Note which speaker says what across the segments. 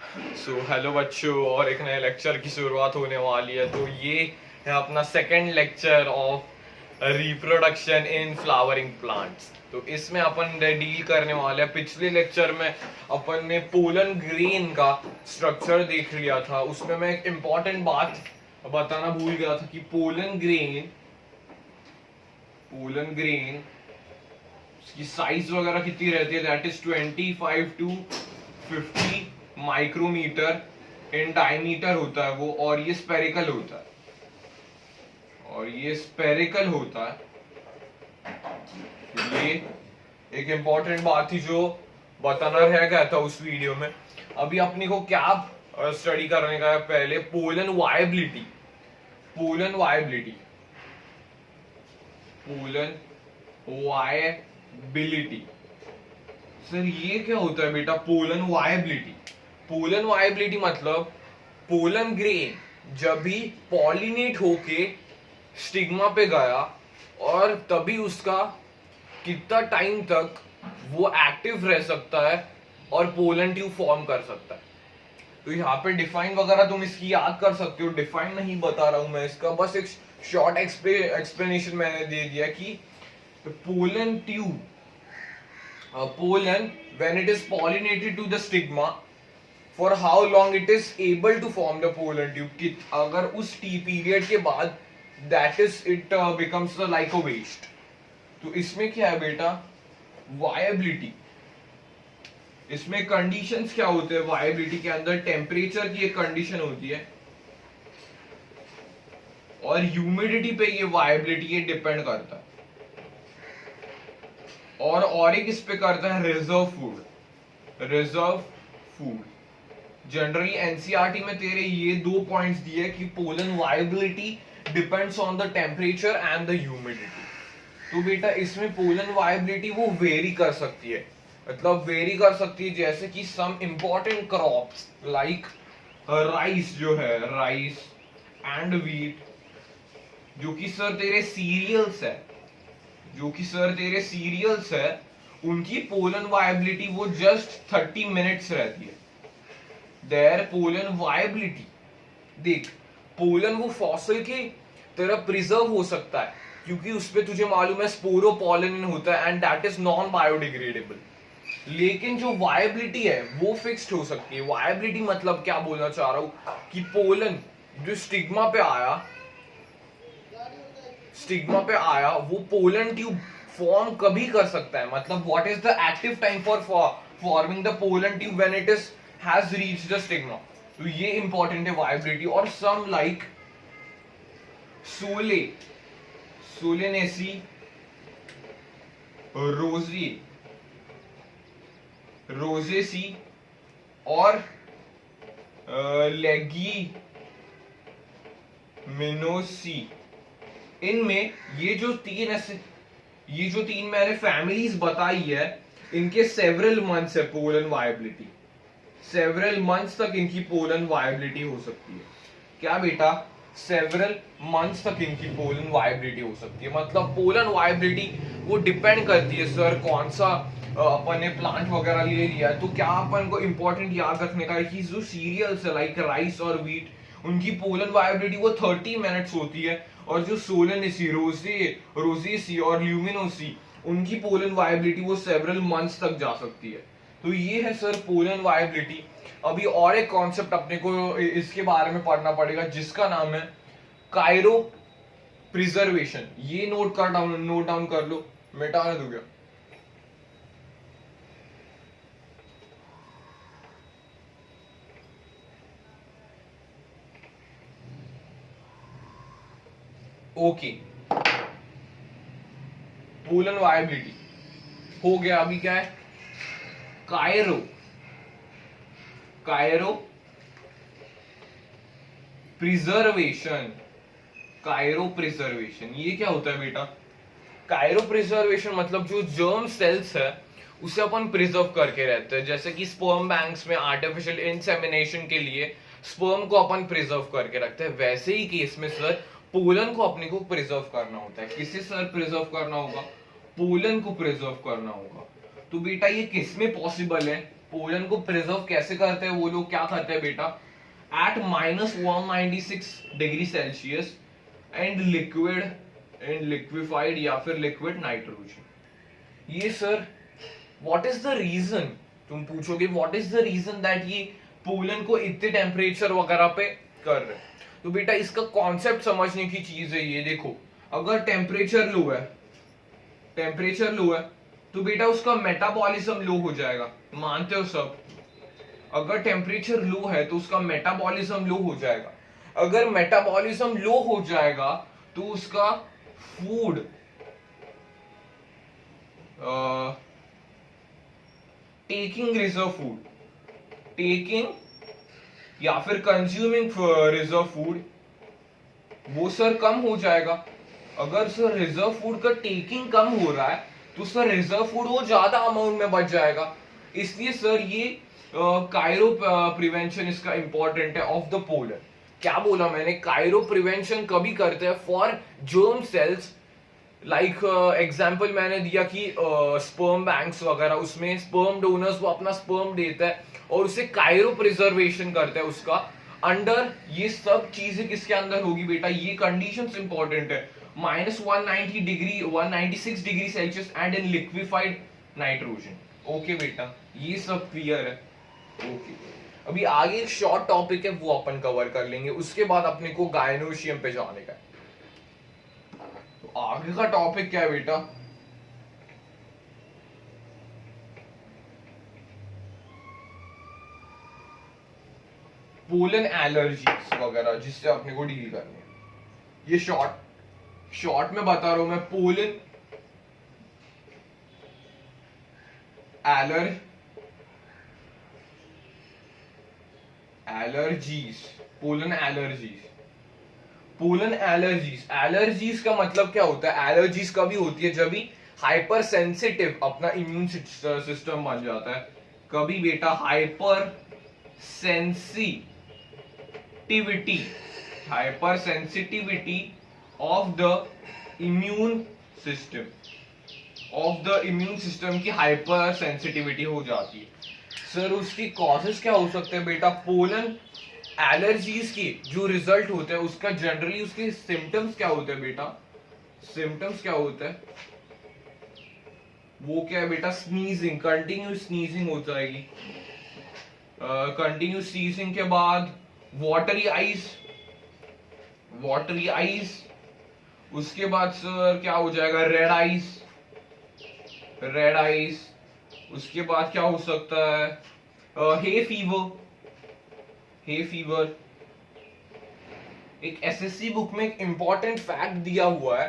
Speaker 1: Hello बच्चों, और एक नए लेक्चर की शुरुआत होने वाली है। तो ये है अपना second lecture of reproduction in flowering plants. तो इसमें अपन डील करने वाले हैं, पिछले लेक्चर में अपन ने पोलन ग्रेन का स्ट्रक्चर देख लिया था। उसमें मैं एक इम्पॉर्टेंट बात बताना भूल गया था कि पोलन ग्रेन की साइज वगैरह कितनी रहती है, that is 25 to 50 micrometer in diameter होता है वो, और ये स्पेरिकल होता है। ये एक इंपॉर्टेंट बात थी जो बताना रह गया था उस वीडियो में। अभी अपने को क्या स्टडी करने का है, पहले pollen viability. Pollen viability sir, ये क्या होता है बेटा? पोलन वायबिलिटी मतलब पोलन ग्रेन जब भी पॉलिनेट होके स्टिग्मा पे गया और तभी उसका कितना टाइम तक वो एक्टिव रह सकता है और पोलन ट्यूब फॉर्म कर सकता है। तो यहाँ पे डिफाइन वगैरह तुम इसकी याद कर सकते हो, डिफाइन नहीं बता रहा हूं मैं इसका, बस एक शॉर्ट एक्सप्लेनेशन मैंने दे दिया कि pollen tube, pollen when it is pollinated to the stigma, for how long it is able to form the pollen tube, कि अगर उस टी पीरियड के बाद that is it becomes like a waste। तो इसमें क्या है बेटा? वायबिलिटी। इसमें कंडीशंस क्या होते हैं वायबिलिटी के अंदर? टेम्परेचर की एक कंडीशन होती है और ह्यूमिडिटी पे ये वायबिलिटी ये डिपेंड करता है, और एक इस पे करता है रिजर्व फूड। जनरली एनसीईआरटी में तेरे ये 2 पॉइंट्स दिए कि pollen viability depends on the temperature and the humidity. तो बेटा इसमें पोलन वायबिलिटी वो वेरी कर सकती है, जैसे कि some important crops like rice, जो है राइस एंड व्हीट, जो कि सर तेरे सीरियल्स है, उनकी पोलन वायबिलिटी वो जस्ट 30 मिनट्स रहती है। देयर पोलन वायबिलिटी, देख पोलन वो फॉसिल की तरह प्रिजर्व हो सकता है क्योंकि उसपे तुझे मालूम है स्पोरोपोलिन होता है and that is non biodegradable. लेकिन जो वायबिलिटी है वो फिक्स्ड हो सकती है। वायबिलिटी मतलब क्या बोलना चाह रहा हूं कि पोलन जो स्टिग्मा पे आया वो पोलन ट्यूब फॉर्म कभी कर सकता है। मतलब what is the active time for forming the pollen tube when it is has reached the stigma. तो ये इंपॉर्टेंट है वायबिलिटी। और सम लाइक सोलेनेसी, रोजेसी और लेगिमिनोसी, इनमें ये जो तीन मैंने फैमिलीज बताई है, इनके सेवरल मंथ्स है पोलन वायबिलिटी। सेवरल मंथ्स तक इनकी पोलन वायबिलिटी हो सकती है। क्या बेटा? सेवरल मंथ्स तक इनकी पोलन वायबिलिटी हो सकती है। मतलब पोलन वायबिलिटी वो डिपेंड करती है सर कौन सा अपन ने प्लांट वगैरह ले लिया है। तो क्या अपन को इंपॉर्टेंट याद रखने का है कि जो सीरियल्स है लाइक राइस और व्हीट, उनकी पोलन वायबिलिटी वो 30 मिनट्स होती है, और जो सोलेनेसी, रोजेसी और ल्यूमिनोसी, उनकी पोलन वायबिलिटी वो सेवरल मंथ्स तक जा सकती है। तो ये है सर पोलन वायबिलिटी। अभी और एक कॉन्सेप्ट अपने को इसके बारे में पढ़ना पड़ेगा जिसका नाम है कायरो प्रिजर्वेशन। ये नोट डाउन कर लो, मिटाने दो क्या? ओके, पोलन वायबिलिटी हो गया। अभी क्या है? Cairo preservation. ये क्या होता है बेटा? कायरो प्रिजर्वेशन मतलब जो जर्म सेल्स है उसे अपन प्रिजर्व करके रहते हैं। जैसे कि स्पर्म बैंक्स में आर्टिफिशियल इंसेमिनेशन के लिए स्पर्म को अपन प्रिजर्व करके रखते हैं, वैसे ही केस में सर पोलन को अपने को प्रिजर्व करना होता है। किसे सर प्रिजर्व करना होगा? पोलन को प्रिजर्व करना होगा। तो बेटा ये किस में पॉसिबल है? पोलन को प्रिजर्व कैसे करते हैं वो लोग, क्या करते हैं बेटा, at -196 degree Celsius and liquefied या फिर लिक्विड नाइट्रोजन। ये sir what is the reason, तुम पूछोगे what is the reason that ये पोलन को इतने टेम्परेचर वगैरह पे कर रहे हैं। तो बेटा इसका कॉन्सेप्ट समझने की चीज है ये, देखो अगर टेम्परेचर लो है तो बेटा उसका मेटाबॉलिज्म लो हो जाएगा, मानते हो सब। अगर टेम्परेचर लो है तो उसका मेटाबॉलिज्म लो हो जाएगा, अगर मेटाबॉलिज्म लो हो जाएगा तो उसका फूड टेकिंग या फिर कंज्यूमिंग रिजर्व फूड वो सर कम हो जाएगा। अगर सर रिजर्व फूड का टेकिंग कम हो रहा है तो सर रिजर्व फूड वो ज्यादा अमाउंट में बच जाएगा। इसलिए सर ये कायरो प्रिवेंशन इसका इंपॉर्टेंट है ऑफ द पोलन। क्या बोला मैंने, कायरो प्रिवेंशन कभी करते हैं for germ cells, like example मैंने दिया कि स्पर्म बैंक्स वगैरह, उसमें स्पर्म डोनर्स वो अपना स्पर्म देता है और उसे कायरो प्रिजर्वेशन करता है उसका अंडर। ये सब चीजें किसके अंदर होगी बेटा, ये कंडीशंस इंपॉर्टेंट है, -196 degree Celsius and in liquefied nitrogen. Okay बेटा ये सब क्लियर है। ओके अभी आगे एक शॉर्ट टॉपिक है वो अपन कवर कर लेंगे, उसके बाद अपने को गायनोशियम पे जाने का है। तो आगे का टॉपिक क्या है बेटा, पोलन एलर्जीज वगैरह जिससे अपने को डील करनी है। ये शॉर्ट में बता रहा हूं मैं, पोलन एलर्जीज का मतलब क्या होता है, एलर्जीज कभी होती है जब भी हाइपर सेंसिटिव अपना इम्यून सिस्टम बन जाता है, कभी बेटा hyper sensitivity of the immune system की हाइपर सेंसिटिविटी हो जाती है। सर उसकी कॉजेस क्या हो सकते हैं बेटा, पोलन एलर्जीज के जो रिजल्ट होते हैं उसका जनरली उसके सिम्टम्स क्या होते हैं बेटा, सिम्टम्स क्या होते हैं, वो क्या है बेटा, स्नीजिंग, कंटिन्यूस स्नीजिंग हो जाएगी, कंटिन्यूस स्नीजिंग के बाद वाटरी आईज, उसके बाद सर क्या हो जाएगा, रेड आईज, उसके बाद क्या हो सकता है, हे फीवर। एक एसएससी बुक में एक इंपॉर्टेंट फैक्ट दिया हुआ है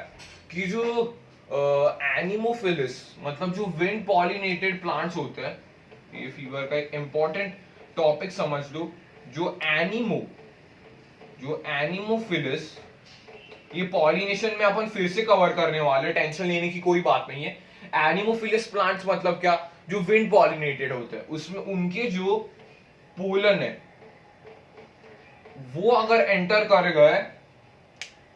Speaker 1: कि जो एनिमोफिलिस मतलब जो विंड पॉलिनेटेड प्लांट्स होते हैं, हे फीवर का एक इंपॉर्टेंट टॉपिक समझ लो, जो एनिमोफिलिस, ये पॉलिनेशन में अपन फिर से कवर करने वाले, टेंशन लेने की कोई बात नहीं है। एनिमोफिलिस प्लांट्स मतलब क्या, जो विंड पॉलिनेटेड होते हैं उसमें उनके जो पोलन है वो अगर एंटर कर गए,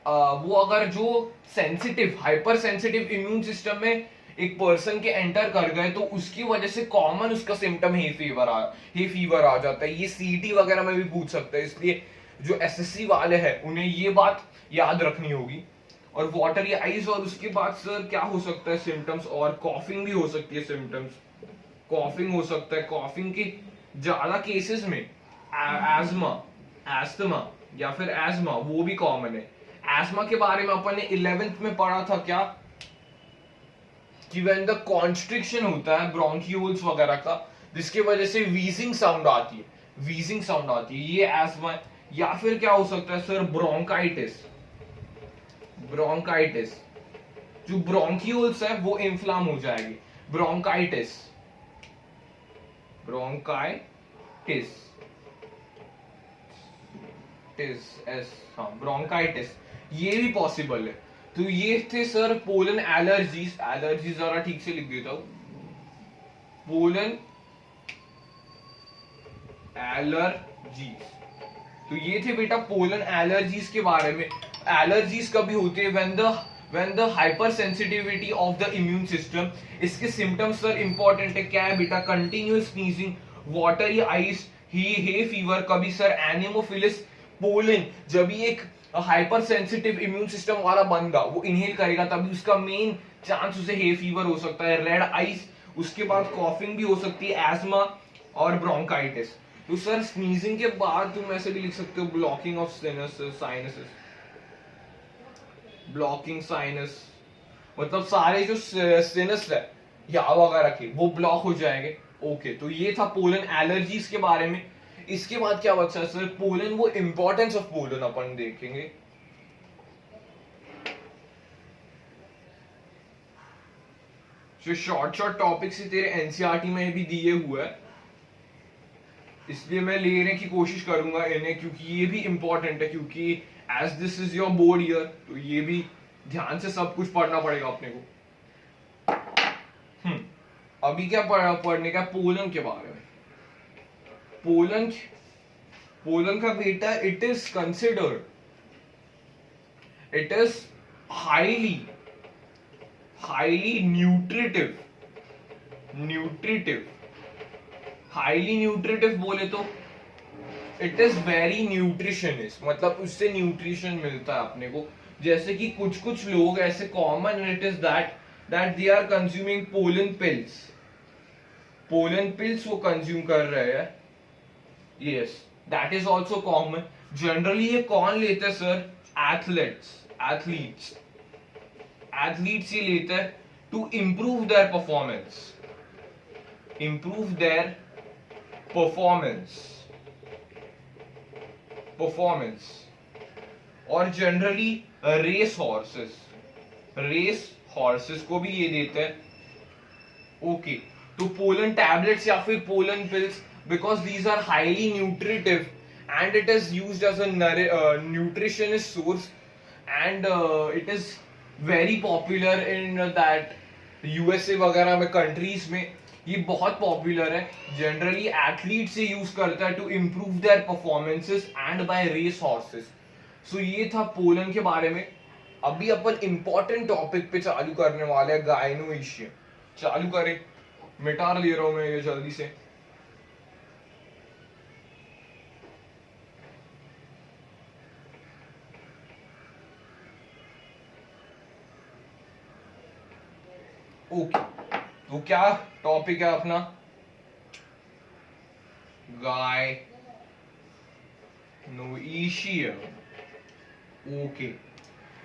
Speaker 1: वो अगर जो sensitive hyper sensitive immune system में एक पर्सन के एंटर कर गए तो उसकी वजह से कॉमन उसका सिम्टम हे फीवर आ जाता है। ये सीटी वगैरह में भी पूछ सकते हैं, इसलिए जो एसएससी वाले हैं उन्हें ये बात याद रखनी होगी। और वाटरी आईज, और उसके बाद सर क्या हो सकता है सिम्टम्स, और कॉफिंग भी हो सकती है सिम्टम्स, कॉफिंग हो सकता है, कॉफिंग के ज्यादा केसेस में एस्थमा या फिर एस्मा वो भी कॉमन है। एस्मा के बारे में अपन ने 11th में पढ़ा था क्या, कि व्हेन द कॉन्स्ट्रिक्शन होता है ब्रोंकियोल्स वगैरह का, जिसकी वजह से वीजिंग साउंड आती है, ये एस्मा है। या फिर क्या हो सकता है सर, ब्रोंकाइटिस, जो ब्रोंकियोल्स है वो इन्फ्लाम हो जाएगी, ब्रोंकाइटिस, ये भी पॉसिबल है। तो ये थे सर पोलन एलर्जीज जरा ठीक से लिख देता हूं, पोलन एलर्जीज। तो ये थे बेटा पोलन एलर्जीज के बारे में। एलर्जीज कभी होती है when the hyper sensitivity of the immune system. इसके सिम्टम्स सर इंपॉर्टेंट है, क्या है बेटा, continuous sneezing, watery ice, hay fever, कभी सर एनेमोफिलिस पोलन, जब भी एक हाइपर सेंसिटिव इम्यून सिस्टम वाला बंदा वो इनहेल करेगा तभी उसका मेन चांस उसे हे फीवर हो सकता है, रेड आइस, उसके बाद कॉफिंग भी हो सकती है, एस्मा और ब्रोंकाइटिस। तो सर स्नीजिंग के बाद तुम ऐसे भी लिख सकते हो blocking of sinuses, blocking sinus, मतलब सारे जो सिनस है या वगैरह के वो ब्लॉक हो जाएंगे। ओके, तो ये था पोलन एलर्जीज के बारे में। इसके बाद क्या बचा है सर, पोलन, वो इंपॉर्टेंस ऑफ पोलन अपन देखेंगे। जो शॉर्ट शॉर्ट टॉपिक्स ही तेरे एनसीईआरटी में भी दिए हुए हैं, इसलिए मैं लेने की कोशिश करूंगा इन्हें, क्योंकि ये भी इंपॉर्टेंट है, क्योंकि as this is your board year, तो ये भी ध्यान से सब कुछ पढ़ना पड़ेगा अपने को। अभी क्या पढ़ने का, पोलन के बारे में। पोलन का बेटा, it is considered, it is highly nutritive, highly nutritive बोले तो इट इज वेरी न्यूट्रिशनिस्ट, मतलब उससे न्यूट्रिशन मिलता है अपने को। जैसे कि कुछ लोग ऐसे common, it is that they are consuming pollen pills वो कंज्यूम कर रहे हैं। Yes, that is also common. Generally ये कौन लेते हैं सर, एथलीट्स ये लेते हैं टू improve their performance, और जनरली रेस हॉर्सेस को भी ये देते हैं। ओके, तो पोलन टैबलेट्स या फिर pollen pills, because these are highly nutritive and it is used as a nutritionist source, and it is very popular in that USA वगैरह में कंट्रीज में ये बहुत पॉपुलर है। जनरली एथलीट से यूज करता है to improve their performances and by race horses. So ये था पोलन के बारे में। अभी अपन इंपॉर्टेंट टॉपिक पे चालू करने वाले हैं, गायनोइशियम। चालू करें, मिटा दे रहा हूं मैं ये जल्दी से। ओके, तो क्या टॉपिक है अपना, गायनोइशियम। ओके,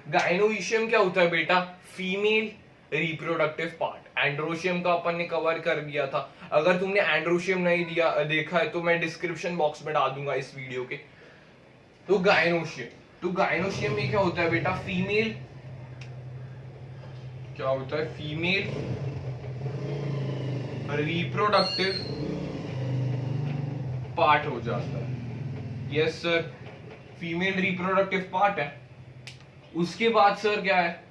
Speaker 1: गायनोइशियम क्या होता है बेटा, फीमेल रिप्रोडक्टिव पार्ट। एंड्रोशियम का अपन ने कवर कर दिया था। अगर तुमने एंड्रोशियम नहीं देखा है तो मैं डिस्क्रिप्शन बॉक्स में डाल दूंगा इस वीडियो के। तो गायनोशियम में क्या होता है बेटा, फीमेल रिप्रोडक्टिव पार्ट हो जाता है। Yes sir, female reproductive part है। उसके बाद सर क्या है,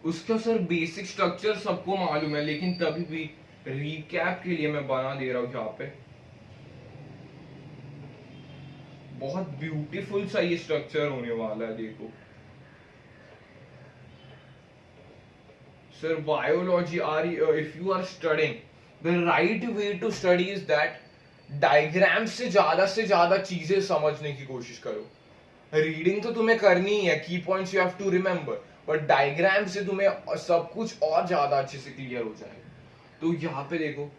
Speaker 1: उसका सर बेसिक स्ट्रक्चर सबको मालूम है, लेकिन तभी भी रिकैप के लिए मैं बना दे रहा हूं यहाँ पे। बहुत ब्यूटीफुल सा ये स्ट्रक्चर होने वाला है, देखो sir. Biology if you are studying, the right way to study is that diagram से ज्यादा चीजें समझने की कोशिश करो। रीडिंग तो तुम्हें करनी ही है, की points you have to remember, but diagram से तुम्हें सब कुछ और ज्यादा अच्छे से क्लियर हो जाएगा। तो यहाँ पे देखो,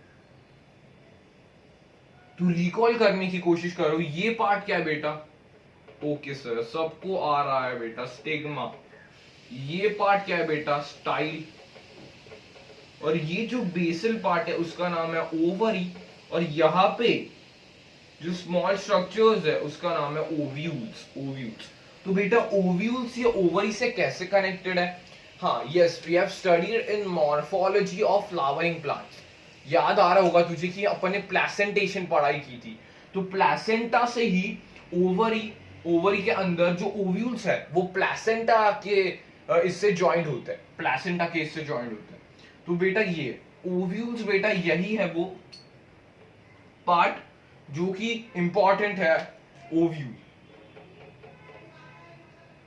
Speaker 1: तू रिकॉल करने की कोशिश करो, ये पार्ट क्या है बेटा। ओके सर, सबको आ रहा है बेटा, स्टिग्मा। ये पार्ट क्या है बेटा, स्टाइल। और ये जो बेसल पार्ट है उसका नाम है ओवरी, और यहाँ पे जो स्मॉल स्ट्रक्चर्स है उसका नाम है ओव्यूल्स। तो बेटा ओव्यूल्स ये ओवरी से कैसे कनेक्टेड है। हाँ, yes, we have studied in morphology of flowering plants. याद आ रहा होगा तुझे कि अपन ने प्लेसेंटेशन पढ़ाई की थी। तो प्लेसेंटा से ही ओवरी के अंदर जो ओव्यूल्स है वो प्लेसेंटा के इससे ज्वाइंट होते हैं, प्लेसेंटा के इससे ज्वाइंट होते हैं। तो बेटा ये ओव्यूल्स बेटा यही है वो पार्ट जो कि इंपॉर्टेंट है। ओव्यूल,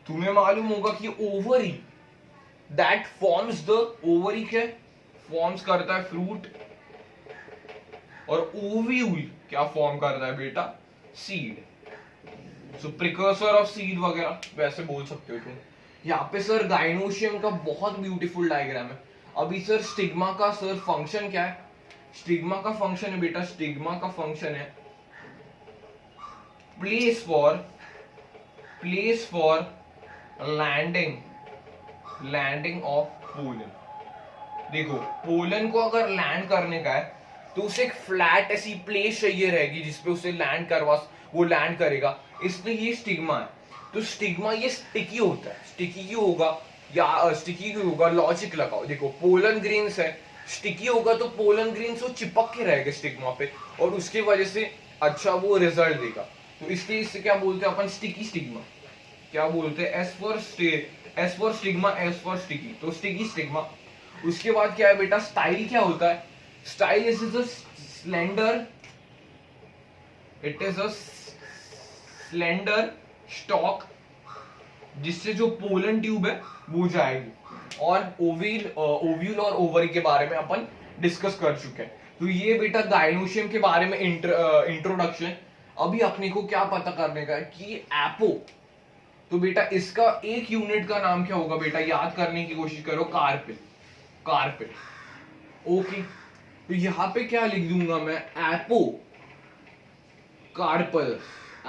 Speaker 1: तुम्हें मालूम होगा कि ovary that forms the, ovary के फॉर्म्स करता है फ्रूट, और ओव्यूल क्या फॉर्म कर रहा है बेटा, seed. So precursor of seed वगैरह वैसे बोल सकते हो तुम। यहाँ पे सर गाइनोशियम का बहुत ब्यूटीफुल डायग्राम है। अभी सर स्टिग्मा का सर फंक्शन क्या है, स्टिग्मा का फंक्शन है बेटा, स्टिग्मा का फंक्शन है place for landing of pollen. देखो पोलन को अगर लैंड करने का है तो उसे एक फ्लैट ऐसी प्लेस चाहिए रहेगी जिसपे उसे वो लैंड करेगा, इसलिए ये स्टिग्मा है। तो स्टिग्मा ये स्टिकी होता है, स्टिकी क्यों होगा, या स्टिकी क्यों होगा, लॉजिक लगाओ। देखो पोलन ग्रेन्स है, स्टिकी होगा तो पोलन ग्रेन्स वो चिपक के रहेगा स्टिग्मा पे और उसकी वजह से अच्छा वो रिजल्ट देगा। तो इसलिए इससे क्या बोलते हैं अपन, स्टिकी स्टिग्मा। क्या बोलते हैं, S for stigma, S for sticky, तो स्टिकी स्टिग्मा। उसके बाद क्या है बेटा, स्टाइल क्या होता है, style is a slender, it is a slender stock जिससे जो पोलन ट्यूब है वो जाएगी। और ओव्यूल और ओवरी के बारे में अपन डिस्कस कर चुके हैं। तो ये बेटा गाइनोशियम के बारे में इंट्रोडक्शन। अभी अपने को क्या पता करने का है कि एपो, तो बेटा इसका एक यूनिट का नाम क्या होगा बेटा, याद करने की कोशिश करो, कार्पेल। ओके, तो यहां पे क्या लिख दूंगा मैं,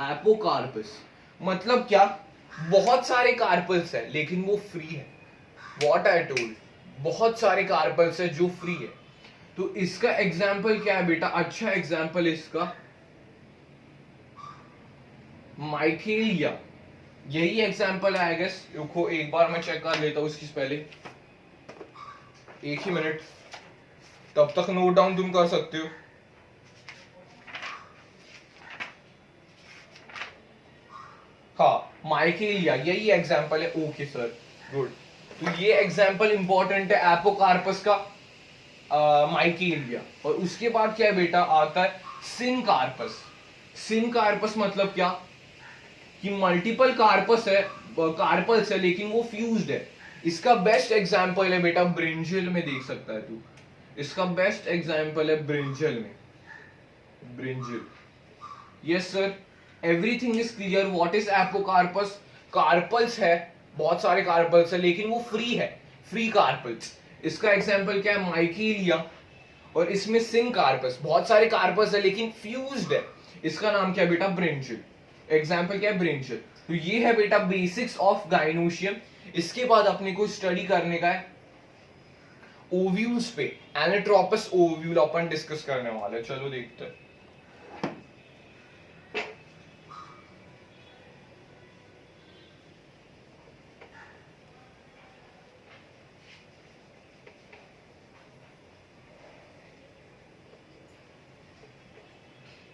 Speaker 1: एपोकार्पस। मतलब क्या, बहुत सारे कार्पल्स है लेकिन वो फ्री है। व्हाट आई टोल्ड, बहुत सारे कार्पल्स है जो फ्री है। तो इसका एग्जाम्पल क्या है बेटा, अच्छा एग्जाम्पल इसका माइकेलिया, यही एग्जाम्पल है आई गेस। रुको एक बार मैं चेक कर लेता हूँ इसकी स्पेलिंग, एक ही मिनट, तब तक नोट डाउन तुम कर सकते हो। हाँ, माइकेलिया यही एग्जाम्पल है। Okay sir, good. तो ये एग्जाम्पल इंपॉर्टेंट है एपोकार्पस का, माइकेलिया। और उसके बाद क्या है बेटा, आता है सिनकार्पस मतलब क्या, कि मल्टीपल कार्पल्स है लेकिन वो फ्यूज्ड है। इसका बेस्ट एग्जाम्पल है बेटा ब्रिंजल में, देख सकता है तू, इसका बेस्ट एग्जाम्पल है brinjal. Yes sir, everything is clear. What is apocarpous, carpels है, बहुत सारे कार्पल्स है लेकिन वो फ्री कार्पल्स। इसका एग्जाम्पल क्या है, माइकेलिया। और इसमें सिनकार्पस, बहुत सारे कार्पस है लेकिन फ्यूज्ड है, इसका नाम क्या है बेटा, ब्रिंजल। एग्जाम्पल क्या है, ब्रिंजल। तो ये है बेटा बेसिक्स ऑफ गाइनोशियम। इसके बाद अपने को स्टडी करने का है ओव्यूल्स पे, एनाट्रोपस ओव्यूल अपन डिस्कस करने वाले। चलो देखते हैं।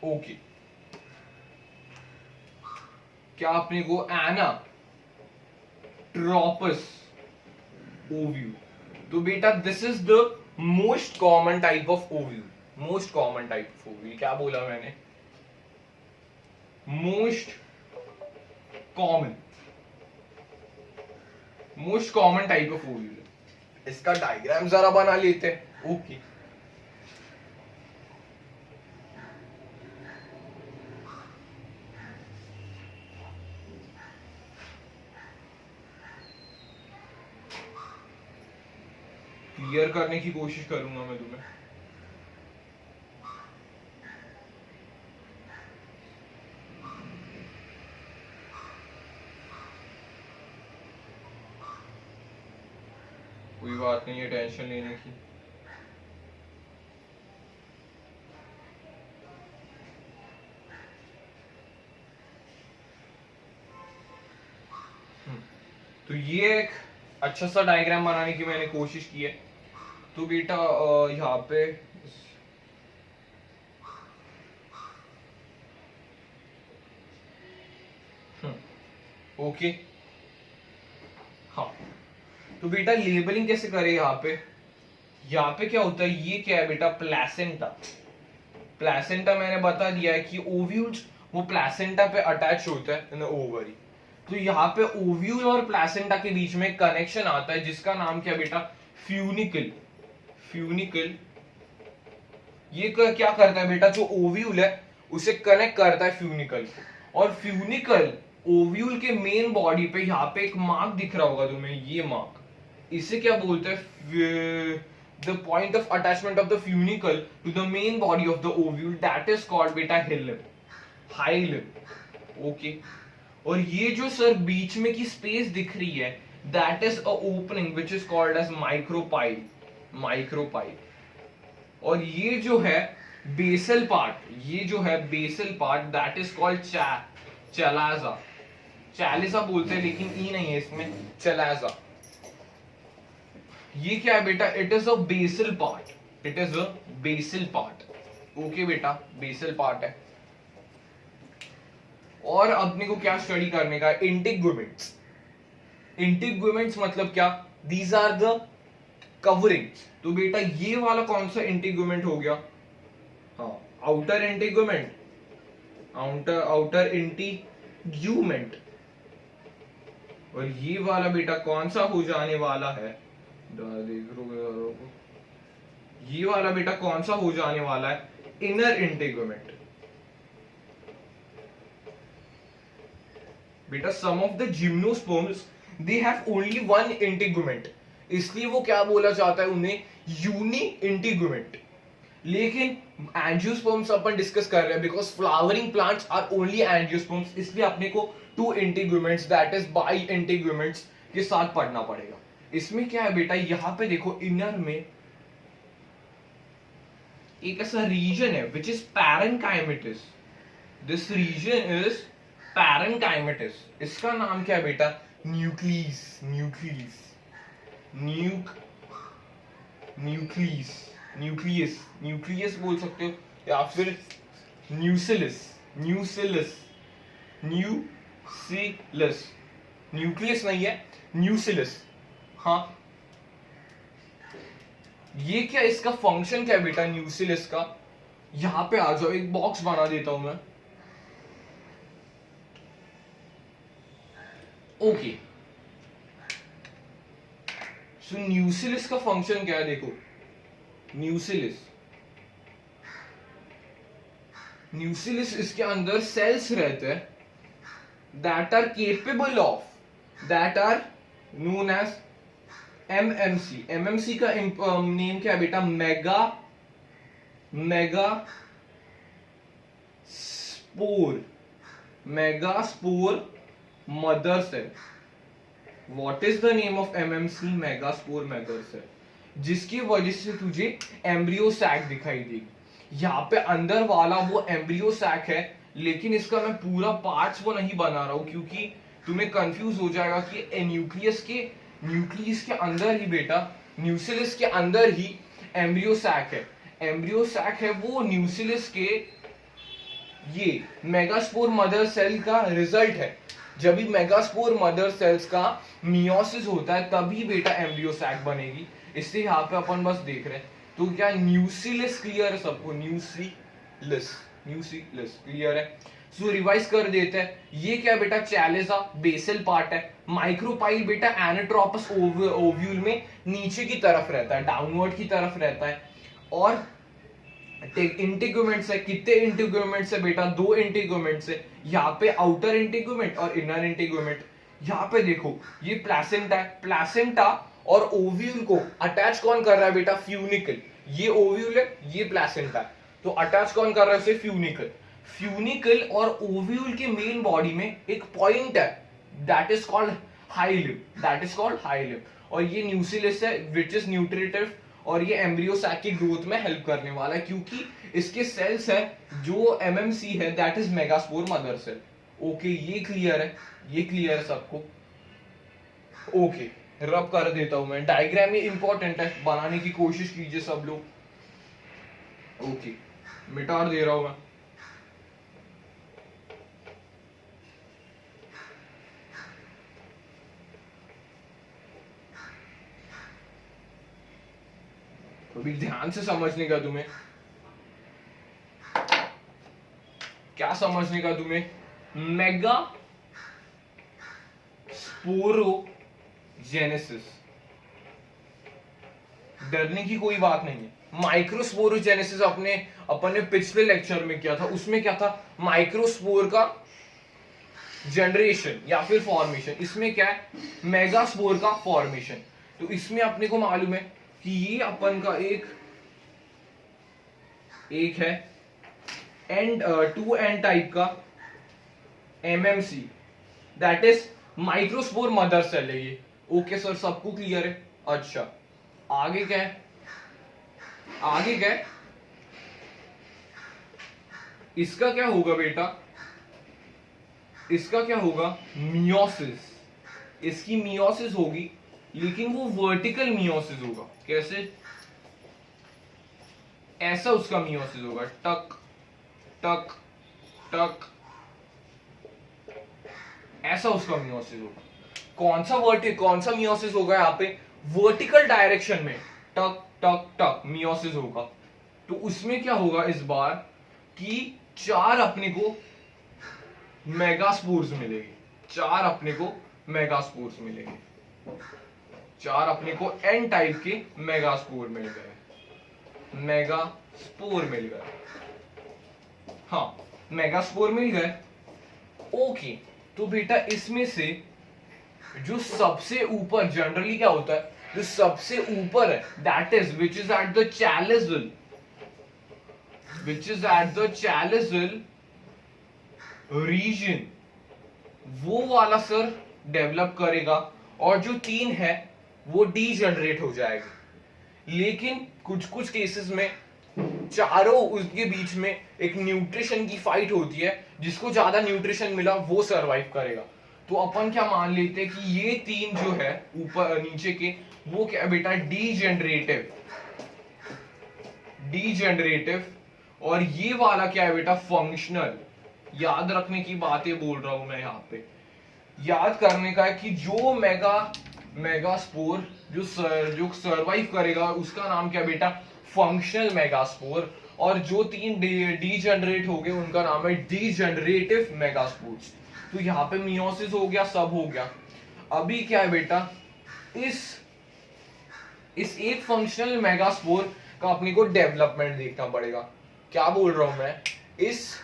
Speaker 1: ओके, क्या अपने को एनाट्रोपस ओव्यूल, तो बेटा this is the most common type of ovule. क्या बोला मैंने, most common type of ovule. इसका डायग्राम जरा बना लेते हैं। ओके, क्लियर करने की कोशिश करूंगा मैं तुम्हें। कोई बात नहीं है टेंशन लेने की। तो ये एक अच्छा सा डायग्राम बनाने की मैंने कोशिश की है। तो बेटा यहाँ पे ओके, हाँ, तो बेटा लेबलिंग कैसे करें। यहाँ पे क्या होता है, ये क्या है बेटा, प्लेसेंटा मैंने बता दिया है कि ओव्यूल्स वो प्लेसेंटा पे अटैच होता है इन ओवरी। तो यहाँ पे ओव्यूल और प्लेसेंटा के बीच में कनेक्शन आता है जिसका नाम क्या बेटा, फ्यूनिकल ये क्या करता है बेटा, जो ओव्यूल है उसे कनेक्ट करता है फ्यूनिकल को, और फ्यूनिकल ओव्यूल के मेन बॉडी पे यहाँ पे एक मार्क दिख रहा होगा तुम्हें, ये मार्क, इसे क्या बोलते हैं, the point of attachment of the funicle to the main body of the ovule, that is called बेटा हिल, हाई लिप। ओके, और ये जो सर बीच में की स्पेस दिख रही है, that is a opening which is called as micropyle, micropyle. और ये जो है बेसल पार्ट, ये जो है basal part, that is called chalaza, chalaza बोलते हैं लेकिन ई नहीं है इसमें, चैलाजा। ये क्या है बेटा, it is a basal part, it is a basal part. Okay बेटा, बेसल पार्ट है। और अपने को क्या स्टडी करने का, इंटीग्यूमेंट्स। इंटीग्यूमेंट्स मतलब क्या, दीज आर द कवरिंग्स। तो बेटा ये वाला कौन सा इंटीग्यूमेंट हो गया, हाँ, आउटर इंटीग्यूमेंट, आउटर इंटीग्यूमेंट। और ये वाला बेटा कौन सा हो जाने वाला है, ये वाला बेटा कौन सा हो जाने वाला है, इनर इंटीग्यूमेंट। बेटा some of the gymnosperms they have only one integument, इसलिए वो क्या बोला जाता है उन्हें, यूनी इंटीग्यूमेंट। लेकिन एंजियोस्पर्म्स अपन डिस्कस कर रहे हैं because flowering plants are only angiosperms, इसलिए अपने को two integuments that is bi integuments के साथ पढ़ना पड़ेगा। इसमें क्या है बेटा, यहां पे देखो इनर में एक ऐसा रीजन है which is parenchymatous, this region is parenchymatous. इसका नाम क्या है बेटा, nucellus, nucellus, nucellus, nucellus, nucellus बोल सकते हो, या फिर न्यूसिलस, न्यूसिलस, न्यूसिलस, न्यूक्लियस नहीं है, न्यूसिलस। हाँ, ये क्या, इसका फंक्शन क्या है बेटा न्यूसिलस का, यहां पे आ जाओ, एक बॉक्स बना देता हूं मैं। ओके, सो न्यूसिलस का फंक्शन क्या है, देखो न्यूसिलस, न्यूसिलस इसके अंदर सेल्स रहते हैं that are capable of, that are known as MMC. MMC का नेम क्या है बेटा, megaspore, megaspore mother cell. What is the name of MMC, megaspore mother cell, जिसकी वजह से तुझे एम्ब्रियो सैक दिखाई देगी। यहाँ पे अंदर वाला वो एम्ब्रियो सैक है, लेकिन इसका मैं पूरा पार्ट्स वो नहीं बना रहा हूं क्योंकि तुम्हें कंफ्यूज हो जाएगा कि न्यूक्लियस के अंदर ही बेटा, न्यूसिलस के अंदर ही एम्ब्रियो सैक है। एम्ब्रियो सैक है वो न्यूसिलस के ये मेगास्पोर मदर सेल का रिजल्ट है। जब भी मेगास्पोर मदर सेल्स का मियोसिस होता है तभी बेटा एम्ब्रियो सैक बनेगी। इससे यहाँ पे अपन बस देख रहे हैं। तो क्या न्यूसिलस क्लियर है सबको, न्यूसिलस, न्यूसिलस क्लियर है। सो रिवाइज कर देते हैं, ये क्या बेटा, चैलिजा बेसल पार्ट है, माइक्रोपाइल बेटा एनाट्रोपस ओव्यूल में नीचे की तरफ रहता है, डाउनवर्ड की तरफ रहता है। और इंटीग्यूमेंट्स है, कितने इंटीग्यूमेंट्स है बेटा, दो इंटीग्यूमेंट्स है, यहाँ पे आउटर इंटीग्यूमेंट और इनर इंटीग्यूमेंट। यहाँ पे देखो ये प्लेसेंटा है, प्लेसेंटा और ओव्यूल को अटैच कौन कर रहा है बेटा, फ्यूनिकल। ये ओव्यूल है, ये प्लेसेंटा है, तो अटैच कौन कर रहा है उसे, फ्यूनिकल। फ्यूनिकल और ओव्यूल के मेन बॉडी में एक पॉइंट है that is called high lip, that is called high lip. और ये न्यूसिलस है विच इज न्यूट्रिटिव, और ये एम्ब्रियो सैक की ग्रोथ में हेल्प करने वाला है क्योंकि इसके सेल्स है जो एमएमसी है that is megaspore mother cell. Okay, ये क्लियर है, ये क्लियर है सबको। ओके, रब कर देता हूं मैं, डायग्राम ये इंपॉर्टेंट है, बनाने की कोशिश कीजिए सब लोग। ओके, मिटा दे रहा हूं मैं। अभी ध्यान से समझने का तुम्हें, क्या समझने का तुम्हें, मेगा स्पोरोजेनेसिस। डरने की कोई बात नहीं है, माइक्रोस्पोरोजेनेसिस अपन ने पिछले लेक्चर में किया था, उसमें क्या था, माइक्रोस्पोर का जनरेशन या फिर फॉर्मेशन, इसमें क्या है, मेगास्पोर का फॉर्मेशन। तो इसमें अपने को मालूम है कि ये अपन का एक है एंड 2n टाइप का MMC, that is microspore mother cell है ये। ओके सर, सबको क्लियर है? अच्छा, आगे क्या है, इसका क्या होगा बेटा, इसका क्या होगा, मियोसिस। इसकी मियोसिस होगी, लेकिन वो वर्टिकल मियोसिस होगा। कैसे? ऐसा उसका मियोसिस होगा, टक टक टक, ऐसा उसका मियोसिस होगा। कौन सा मियोसिस होगा यहाँ पे, वर्टिकल डायरेक्शन में टक टक टक मियोसिस होगा। तो उसमें क्या होगा इस बार कि 4 अपने को मेगास्पोर्स मिलेंगे, 4 अपने को मेगास्पोर्स मिलेंगे, 4 अपने को एन टाइप के मेगास्पोर मिल गए, मेगास्पोर मिल गए। हाँ, मेगास्पोर मिल गए। ओके, तो बेटा इसमें से जो सबसे ऊपर जनरली क्या होता है, जो सबसे ऊपर है, that is which is at the chalazal, region, वो वाला सर डेवलप करेगा, और जो 3 है वो डीजनरेट हो जाएगी। लेकिन कुछ केसेस में चारों उसके बीच में एक न्यूट्रिशन की फाइट होती है, जिसको ज्यादा न्यूट्रिशन मिला वो सरवाइव करेगा। तो अपन क्या मान लेते हैं कि ये 3 जो है ऊपर नीचे के, वो क्या बेटा, डीजनरेटिव, और ये वाला क्या है बेटा, फंक्शनल। याद रखने की बातें बोल रहा हूं मैं यहाँ पे, याद करने का है कि जो मेगास्पोर जो सरवाइव करेगा उसका नाम क्या बेटा, फंक्शनल मेगास्पोर, और जो 3 डीजनरेट हो गए उनका नाम है डीजनरेटिव मेगास्पोर्स। तो यहाँ पे मियोसिस हो गया, सब हो गया। अभी क्या है बेटा, इस एक फंक्शनल मेगास्पोर का अपने को डेवलपमेंट देखना पड़ेगा। क्या बोल रहा हूं मैं, इस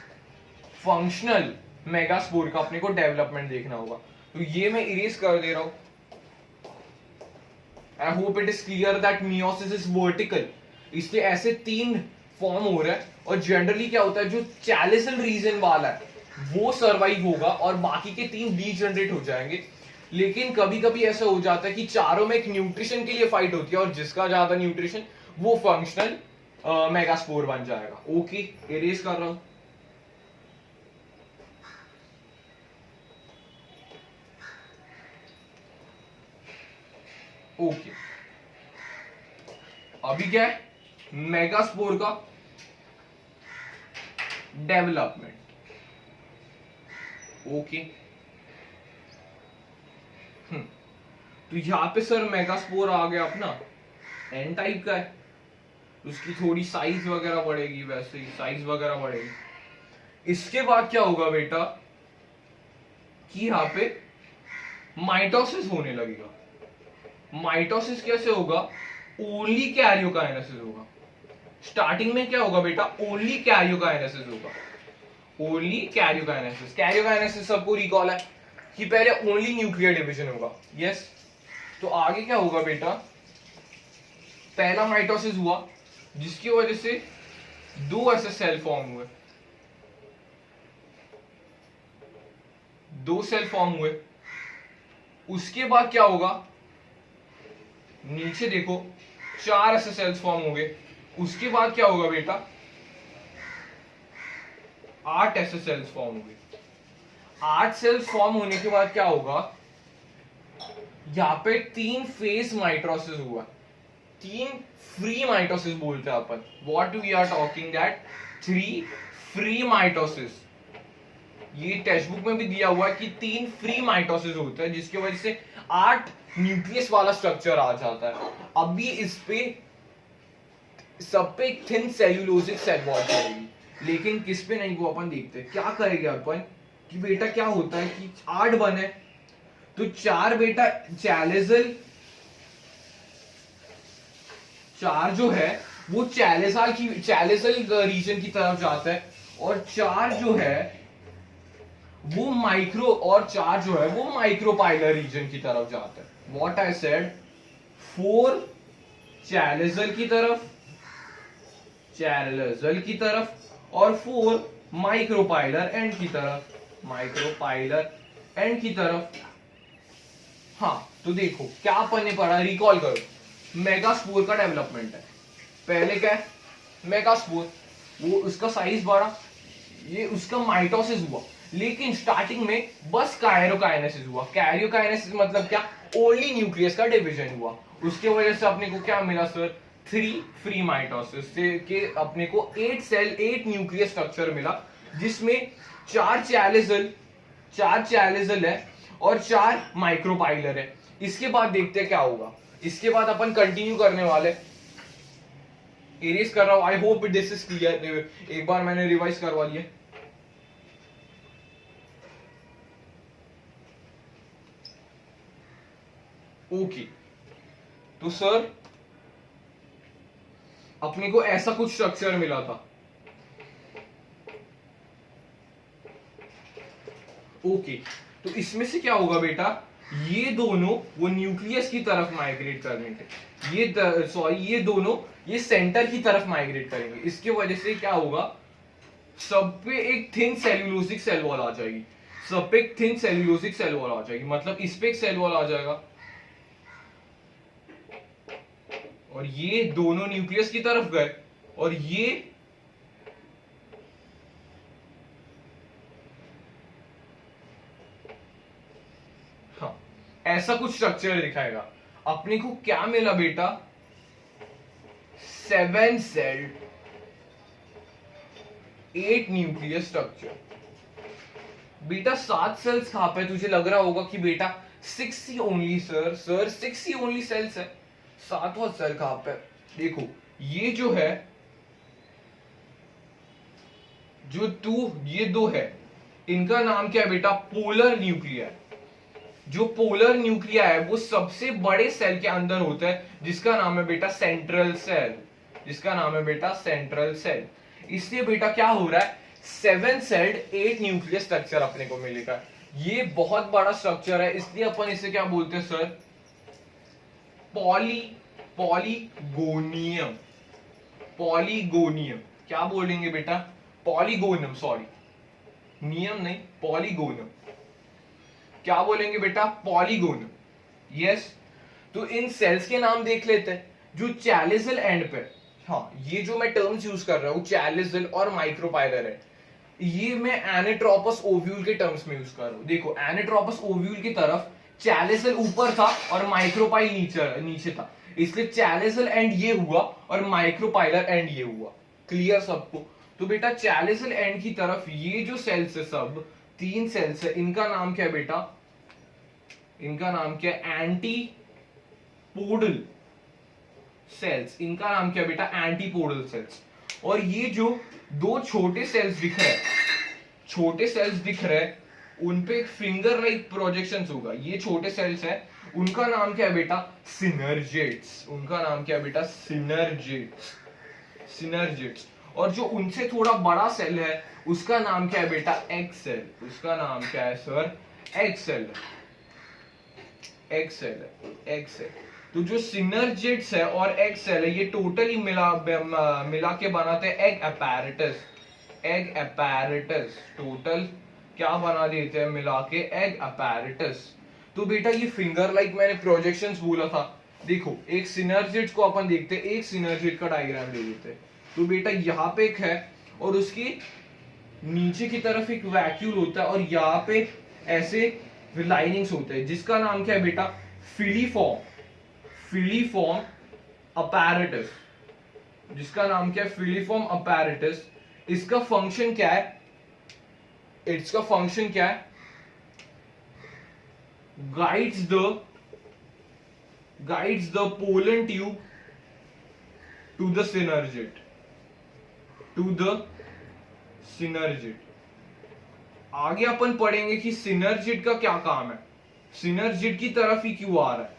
Speaker 1: फंक्शनल मेगास्पोर का अपने को डेवलपमेंट देखना होगा। तो ये मैं इरेज कर दे रहा हूं। I hope it is clear that meiosis is vertical, इसलिए ऐसे 3 फॉर्म हो रहा है। और जनरली क्या होता है, जो चैलिसल रीजन वाला है वो सरवाइव होगा और बाकी के 3 डीजनरेट हो जाएंगे। लेकिन कभी कभी ऐसा हो जाता है कि चारों में एक न्यूट्रिशन के लिए फाइट होती है, और जिसका ज्यादा न्यूट्रिशन वो फंक्शनल मेगास्पोर बन जाएगा। ओके, इरेज कर रहा हूं। ओके, अभी क्या है, मेगास्पोर का डेवलपमेंट। ओके, तो यहां पे सर मेगास्पोर आ गया अपना, एन टाइप का है, उसकी थोड़ी साइज वगैरह बढ़ेगी, वैसे ही साइज वगैरह बढ़ेगी। इसके बाद क्या होगा बेटा कि यहां पे माइटोसिस होने लगेगा। माइटोसिस कैसे होगा, ओनली कैरियोकाइनेसिस होगा। स्टार्टिंग में क्या होगा बेटा, ओनली कैरियोकाइनेसिस होगा, ओनली कैरियोकाइनेसिस। कैरियोकाइनेसिस सबको रिकॉल है कि पहले ओनली न्यूक्लियर डिवीजन होगा। यस, तो आगे क्या होगा बेटा, पहला माइटोसिस हुआ जिसकी वजह से 2 ऐसे सेल फॉर्म हुए, 2 सेल फॉर्म हुए। उसके बाद क्या होगा, नीचे देखो 4 ऐसे सेल्स फॉर्म हो गए। उसके बाद क्या होगा बेटा, 8 ऐसे सेल्स फॉर्म हो गए। 8 सेल्स फॉर्म होने के बाद क्या होगा, यहां पे 3 फेज माइटोसिस हुआ, 3 फ्री माइटोसिस बोलते हैं अपन। What we are talking that 3 free mitosis. ये टेक्स्ट बुक में भी दिया हुआ है कि 3 फ्री माइटोसिस होता है, जिसकी वजह से 8 न्यूक्लियस वाला स्ट्रक्चर आ जाता है। अभी इस पे सब पे थिन सेल्यूलोजिक सेल वॉल करेगी, लेकिन किस पे नहीं वो अपन देखते। क्या करेंगे अपन कि बेटा क्या होता है कि 8 बने तो 4 बेटा चैलिसल, 4 जो है वो चैलेसल रीजन की तरफ जाता है, और 4 जो है वो माइक्रोपाइलर रीजन की तरफ जाता है। व्हाट आई सेड, 4 चैलेसल की तरफ और 4 माइक्रोपाइलर एंड की तरफ। हाँ, तो देखो क्या अपन ने पढ़ा, रिकॉल करो। मेगास्पोर का डेवलपमेंट है। पहले क्या है, मेगास्पोर, वो उसका साइज बढ़ा, ये उसका माइटोसिस हुआ, लेकिन स्टार्टिंग में बस कैरियोकाइनेसिस हुआ। कैरियोकाइनेसिस मतलब क्या, ओनली न्यूक्लियस का डिवीजन हुआ। उसके वजह से अपने को क्या मिला सर, 3 फ्री माइटोसिस से के अपने को 8 न्यूक्लियस स्ट्रक्चर मिला, जिसमें 4 चैलिसल है और 4 माइक्रोपाइलर है। इसके बाद देखते हैं क्या होगा। इसके बाद अपन कंटिन्यू करने वाले, इरेज कर रहा हूं, I hope this is clear. एक बार मैंने रिवाइज करवा लिया। ओके, तो सर अपने को ऐसा कुछ स्ट्रक्चर मिला था। ओके, तो इसमें से क्या होगा बेटा, ये दोनों वो न्यूक्लियस की तरफ माइग्रेट करेंगे, ये दोनों ये सेंटर की तरफ माइग्रेट करेंगे। इसके वजह से क्या होगा, सब पे एक थिन सेल्यूलोसिक सेल वॉल आ जाएगी, मतलब इस पे एक सेल वॉल आ जाएगा, और ये दोनों न्यूक्लियस की तरफ गए, और ये हाँ, ऐसा कुछ स्ट्रक्चर दिखाएगा। अपने को क्या मिला बेटा, 7 सेल 8 न्यूक्लियस स्ट्रक्चर। बेटा 7 सेल्स कहां पे, तुझे लग रहा होगा कि बेटा 6 ही ओनली सर 6 ही ओनली सेल्स है, 7वां सेल कहां पे। देखो ये जो है, ये दो है, इनका नाम क्या है बेटा, पोलर न्यूक्लिया। जो पोलर न्यूक्लिया है वो सबसे बड़े सेल के अंदर होता है, जिसका नाम है बेटा सेंट्रल सेल। इसलिए बेटा क्या हो रहा है, 7 सेल्ड 8 न्यूक्लियस स्ट्रक्चर अपने को मिलेगा। ये बहुत बड़ा स्ट्रक्चर है, इसलिए अपन इसे क्या बोलते हैं सर, पॉलीगोनियम। क्या बोलेंगे बेटा, पॉलीगोनम, सॉरी नियम नहीं, पॉलीगोनम। क्या बोलेंगे बेटा, पॉलीगोनम। यस, तो इन सेल्स के नाम देख लेते हैं। जो चैलिसल एंड पे, हाँ ये जो मैं टर्म्स यूज कर रहा हूं चैलिसल और माइक्रोपाइलर है, ये मैं एनेट्रोपस ओव्यूल के टर्म्स में यूज कर रहा हूं। देखो एनेट्रोपस ओव्यूल की तरफ चैलिसल ऊपर था और माइक्रोपाइल नीचे था, इसलिए चैलिसल एंड ये हुआ और माइक्रोपाइलर एंड ये हुआ। क्लियर सबको। तो बेटा चैलिसल एंड की तरफ ये जो सेल्स है, सब 3 सेल्स है, इनका नाम क्या है बेटा, इनका नाम क्या है, एंटीपोडल सेल्स। इनका नाम क्या है बेटा, एंटीपोडल सेल्स। और ये जो 2 छोटे सेल्स दिख रहे हैं, उन पे एक फिंगर लाइक प्रोजेक्शंस होगा। ये छोटे सेल्स है, उनका नाम क्या है बेटा, सिनर्जेट्स। सिनर्जेट्स। और जो उनसे थोड़ा बड़ा सेल है, उसका नाम क्या है बेटा, एग सेल। उसका नाम क्या है सर, एग सेल। तो जो सिनर्जेट्स है और एग सेल है, ये टोटली मिला के बनाते हैं एग अपैरेटस। टोटल क्या बना देते हैं मिला के, एग अपैरेटस। तो बेटा ये फिंगर लाइक मैंने प्रोजेक्शंस बोला था। देखो एक सिनर्जेट को अपन देखते हैं, एक सिनर्जेट का डायग्राम ले लेते हैं। तो बेटा यहाँ पे एक है, और उसकी नीचे की तरफ एक वैक्यूल होता है, और यहाँ पे ऐसे लाइनिंग्स होते हैं, जिसका नाम क्या है बेटा, फिलीफॉर्म अपैरेटस। जिसका नाम क्या है, फिलीफॉर्म अपैरेटस। इसका फंक्शन क्या है, guides the pollen tube to the synergid। आगे अपन पढ़ेंगे कि सिनर्जिड का क्या काम है, सिनर्जिड की तरफ ही क्यों आ रहा है।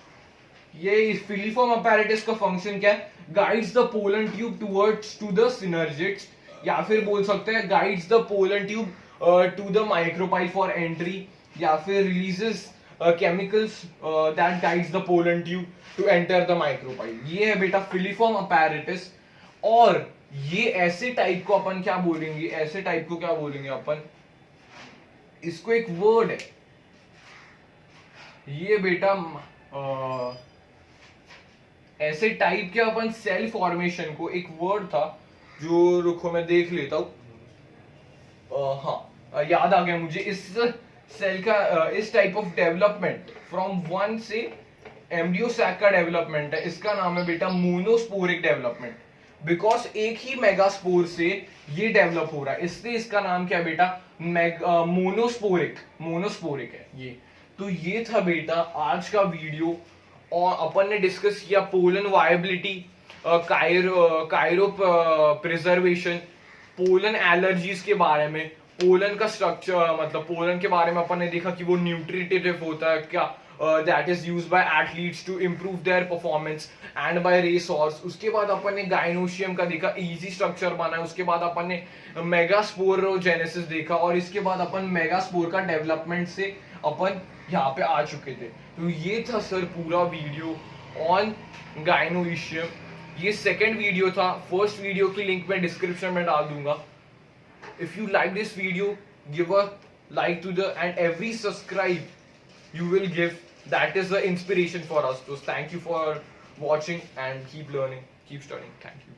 Speaker 1: ये फिलीफॉर्म अपैरेटस का फंक्शन क्या है, guides the pollen tube towards to the synergids, या फिर बोल सकते हैं guides the pollen tube to the micropyle for entry, या फिर releases chemicals that guides the pollen tube to enter the micropyle. ये है बेटा फिलीफॉर्म अपैरेटस। और ये ऐसे टाइप को अपन क्या बोलेंगे, ऐसे टाइप को क्या बोलेंगे अपन, इसको एक वर्ड है ये बेटा, ऐसे टाइप के अपन सेल फॉर्मेशन को एक वर्ड था जो, रुको मैं देख लेता हूं। हाँ याद आ गया मुझे। इस सेल का इस type of development from one से एम्ब्रियो सैक का डेवलपमेंट है, इसका नाम है बेटा मोनोस्पोरिक डेवलपमेंट। बिकॉज एक ही मेगास्पोर से ये डेवलप हो रहा है, इसलिए इसका नाम क्या है बेटा, मोनोस्पोरिक, मोनोस्पोरिक है ये। तो ये था बेटा आज का वीडियो, और अपन ने डिस्कस किया pollen viability, Cairo preservation, pollen allergies के बारे में, पोलन का स्ट्रक्चर, मतलब पोलन के बारे में अपन ने देखा कि वो न्यूट्रिटिव होता है क्या, that is used by athletes to improve their performance and by race horse. उसके बाद अपन ने गाइनोशियम का देखा, इजी स्ट्रक्चर बना है। उसके बाद अपन ने मेगास्पोरोजेनेसिस देखा, और इसके बाद अपन मेगास्पोर का डेवलपमेंट से अपन यहाँ पे आ चुके थे। तो ये था सर पूरा वीडियो ऑन गाइनोशियम। ये सेकंड वीडियो था, फर्स्ट वीडियो की लिंक मैं डिस्क्रिप्शन में डाल दूंगा। If you like this video, give a like to the, and every subscribe you will give, that is the inspiration for us. So thank you for watching and keep learning, keep studying. Thank you.